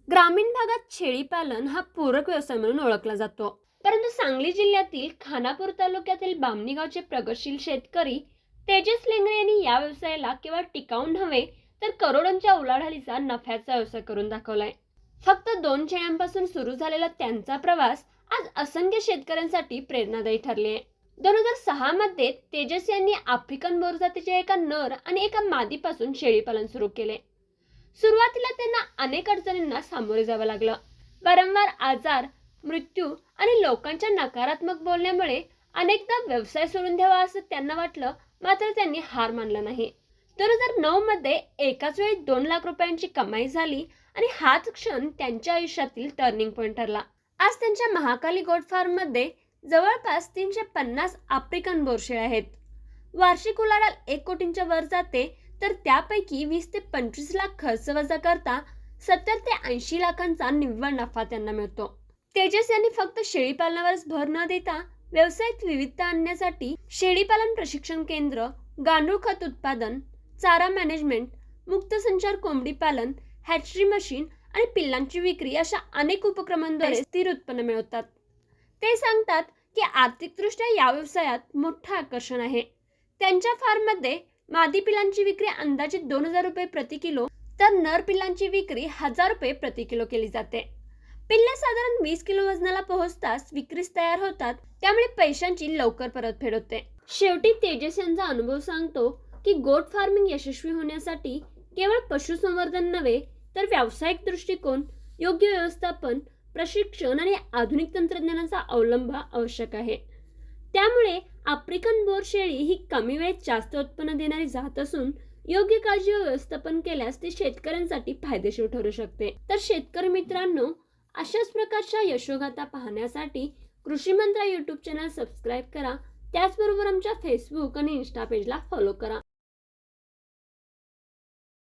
ग्रामीण भागात शेळीपालन हा पूरक व्यवसाय म्हणून ओळखला जातो. परंतु सांगली जिल्ह्यातील खानापूर तालुक्यातील बामणी गावचे प्रगतशील शेतकरी तेजस लेंगरे यांनी या व्यवसायाला केवळ टिकाऊ नव्हे तर करोडोंच्या उलाढालीचा नफ्याचा व्यवसाय करून दाखवलाय. फक्त 2 शेळ्यांपासून सुरू झालेला त्यांचा प्रवास आज असंख्य शेतकऱ्यांसाठी प्रेरणादायी ठरले आहे. 2006 मध्ये तेजस यांनी आफ्रिकन बोर जातीच्या एका नर आणि एका मादीपासून शेळीपालन सुरू केले. सुरुवातीला त्यांना अनेक अडचणींना सामोरे जावं लागलं. वारंवार आजार, मृत्यू आणि लोकांच्या नकारात्मक बोलण्यामुळे अनेकदा व्यवसाय सोडून द्यावा असं त्यांना वाटलं, मात्र त्यांनी हार मानला नाही. 2009 मध्ये एकाच वेळी 2 लाख रुपयांची कमाई झाली आणि हाच क्षण त्यांच्या आयुष्यातील टर्निंग पॉइंट ठरला. आज त्यांच्या महाकाली गोट फार्म मध्ये जवळपास 350 आफ्रिकन बोर शेळ्या आहेत. वार्षिक उलाढाल 1 कोटींच्या वर जाते, तर त्यापैकी 20 ते 25 लाख खर्च वजा करता 70 ते 80 लाखांचा निव्वळ नफा त्यांना मिळतो. तेजस यांनी फक्त शेळीपालनावरच भर न देता व्यवसायात विविधता आणण्यासाठी शेळीपालन प्रशिक्षण केंद्र, गांडूळ खत उत्पादन, चारा मॅनेजमेंट, मुक्त संचार कोंबडी पालन, हॅचरी मशीन आणि पिल्लांची विक्री अशा अनेक उपक्रमांद्वारे स्थिर उत्पन्न मिळवतात. ते सांगतात की आर्थिकदृष्ट्या या व्यवसायात मोठं आकर्षण आहे. त्यांच्या फार्ममध्ये मादी पिलांची विक्री अंदाजे 2000 रुपये प्रति किलो तर नर पिल्लांची विक्री 1000 रुपये प्रति किलो केली जाते. पिल्ले साधारण 20 किलो वजनाला पोहोचताच विक्रीस तयार होतात, त्यामुळे पैशांची लवकर परतफेड होते. शेवटी तेजस यांचा अनुभव सांगतो की गोट फार्मिंग यशस्वी होण्यासाठी केवळ पशुसंवर्धन नव्हे तर व्यावसायिक दृष्टिकोन, योग्य व्यवस्थापन, प्रशिक्षण आणि आधुनिक तंत्रज्ञानाचा अवलंब आवश्यक आहे. त्यामुळे आफ्रिकन बोर शेळी ही कमी वेळेत जास्त उत्पन्न देणारी जात असून योग्य काळजी व व्यवस्थापन केल्यास ती शेतकऱ्यांसाठी फायदेशीर ठरू शकते. तर शेतकरी मित्रांनो, अशाच प्रकारच्या यशोगाथा पाहण्यासाठी कृषी मंत्रा YouTube चॅनल सबस्क्राईब करा. त्याचबरोबर आमच्या फेसबुक आणि इंस्टा पेजला फॉलो करा.